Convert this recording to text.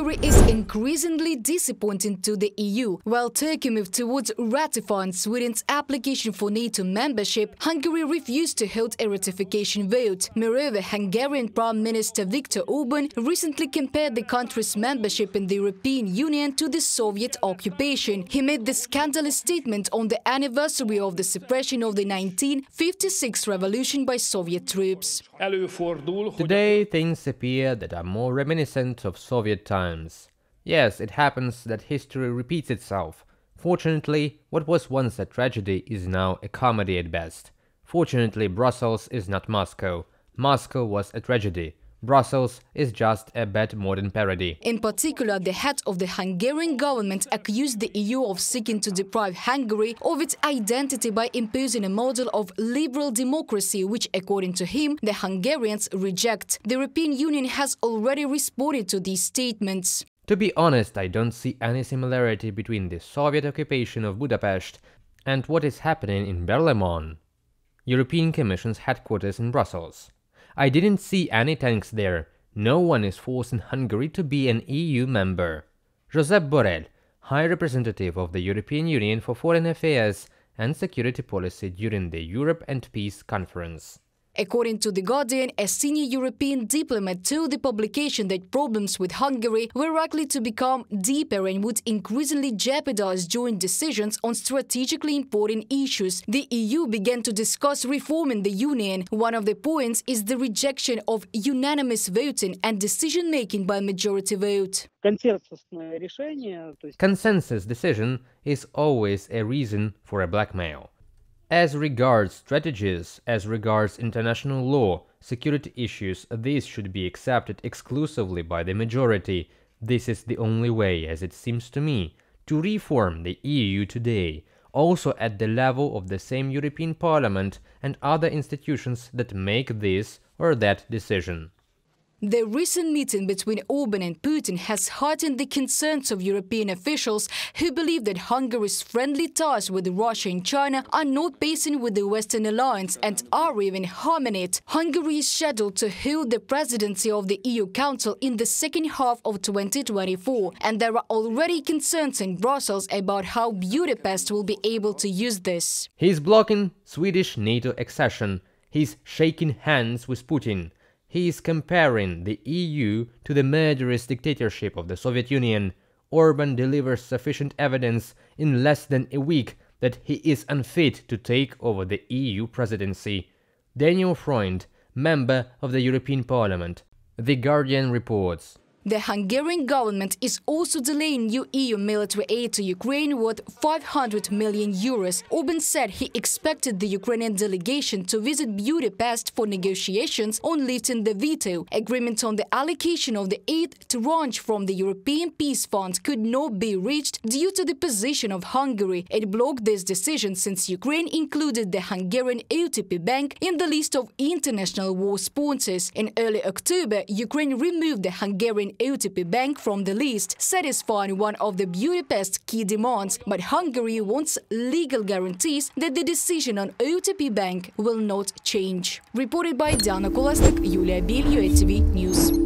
Hungary is increasingly disappointing to the EU. While Turkey moved towards ratifying Sweden's application for NATO membership, Hungary refused to hold a ratification vote. Moreover, Hungarian Prime Minister Viktor Orban recently compared the country's membership in the European Union to the Soviet occupation. He made the scandalous statement on the anniversary of the suppression of the 1956 revolution by Soviet troops. Today, things appear that are more reminiscent of Soviet times. Yes, it happens that history repeats itself. Fortunately, what was once a tragedy is now a comedy at best. Fortunately, Brussels is not Moscow. Moscow was a tragedy. Brussels is just a bad modern parody. In particular, the head of the Hungarian government accused the EU of seeking to deprive Hungary of its identity by imposing a model of liberal democracy, which, according to him, the Hungarians reject. The European Union has already responded to these statements. To be honest, I don't see any similarity between the Soviet occupation of Budapest and what is happening in Berlaymont, European Commission's headquarters in Brussels. I didn't see any tanks there. No one is forcing Hungary to be an EU member. Josep Borrell, High Representative of the European Union for Foreign Affairs and Security Policy during the Europe and Peace Conference. According to The Guardian, a senior European diplomat told the publication that problems with Hungary were likely to become deeper and would increasingly jeopardize joint decisions on strategically important issues. The EU began to discuss reforming the Union. One of the points is the rejection of unanimous voting and decision-making by majority vote. Consensus decision is always a reason for a blackmail. As regards strategies, as regards international law, security issues, these should be accepted exclusively by the majority. This is the only way, as it seems to me, to reform the EU today, also at the level of the same European Parliament and other institutions that make this or that decision. The recent meeting between Orban and Putin has heightened the concerns of European officials who believe that Hungary's friendly ties with Russia and China are not pacing with the Western alliance and are even harming it. Hungary is scheduled to hold the presidency of the EU Council in the second half of 2024, and there are already concerns in Brussels about how Budapest will be able to use this. He's blocking Swedish NATO accession. He's shaking hands with Putin. He is comparing the EU to the murderous dictatorship of the Soviet Union. Orban delivers sufficient evidence in less than a week that he is unfit to take over the EU presidency. Daniel Freund, member of the European Parliament. The Guardian reports. The Hungarian government is also delaying new EU military aid to Ukraine worth 500 million euros. Orban said he expected the Ukrainian delegation to visit Budapest for negotiations on lifting the veto. Agreement on the allocation of the eighth tranche from the European Peace Fund could not be reached due to the position of Hungary. It blocked this decision since Ukraine included the Hungarian OTP Bank in the list of international war sponsors. In early October, Ukraine removed the Hungarian OTP Bank from the list, satisfying one of the Budapest key demands, but Hungary wants legal guarantees that the decision on OTP Bank will not change. Reported by Diana Kolesnik, Yulia Biel, UATV News.